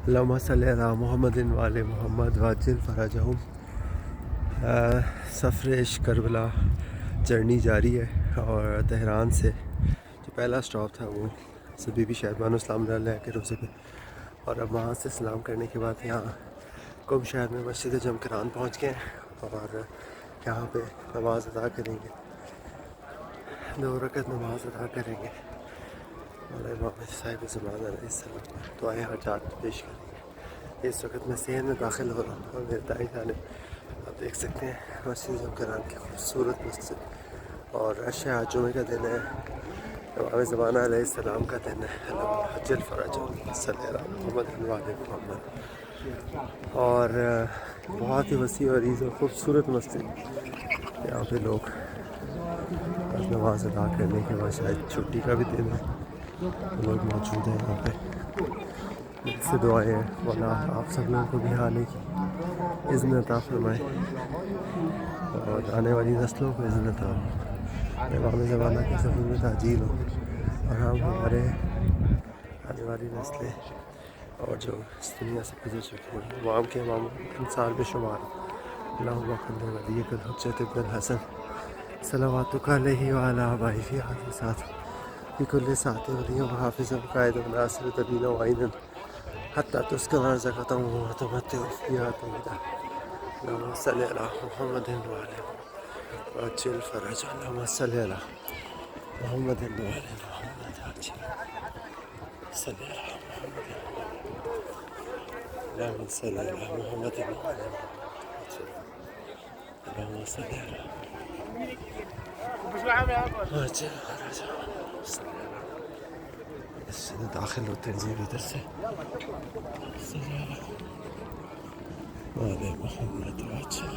اللہم صلی علی محمد وعلی محمد وعجل فرجہم۔ سفر عشق کربلا جرنی جاری ہے، اور تہران سے جو پہلا سٹاپ تھا وہ بی بی شہربانو اسلام علیہ کے روزے پہ، اور اب وہاں سے سلام کرنے کے بعد یہاں قم شہر میں مسجد جمکران پہنچ گئے ہیں، اور یہاں پہ نماز ادا کریں گے، 2 رکعت نماز ادا کریں گے، اور امام صاحب زمان علیہ السلام دعائے حاجات پیش کریں گے۔ اس وقت میں صحن میں داخل ہو رہا ہوں، اور میرے دائیں جانب آپ دیکھ سکتے ہیں مسجد جمکران کی خوبصورت مسجد، اور رش ہے، آج جمعے کا دن ہے، امام زمانہ علیہ السلام کا دن ہے، اللہم عجل فرجہم صلی علی محمد وعلی محمد۔ اور بہت ہی وسیع و عریض اور خوبصورت مسجد، یہاں پہ لوگ بس نماز ادا کرنے کے بعد، شاید چھٹی کا بھی دن ہے، لوگ موجود ہیں یہاں پہ۔ اس سے دعائیں ہیں مولا آپ سب لوگوں کو بھی آنے کی اذن عطا فرمائے، اور آنے والی نسلوں کو اذن عطا ہو، امام زمانہ کے ظہور میں تعجیل ہو، اور ہم ہمارے آنے والی نسلیں اور جو اس دنیا سے گزر چکی ہیں امام کے امام انصار میں شمار۔ اللہم صل علی ولیک الحجۃ ابن الحسن صلواتک علیہ وعلی آبائہ فی ہذا ساتھ فی کل ساعۃ ولی وحافظ قائد ناصر دبین وعین حتی تسکن ارضک وتمتع فیہا طویلا۔ اللہم صل علی محمد وعلی وعجل فرج، اللہم صل علی محمد وعلی محمد وعجل صلی علی محمد، اللہم صل علی محمد وعلی محمد، اللہم صل علی وعجل فرج، اس سے داخل ہوتے ہیں جی ادھر سے، صلی علی محمد وعجل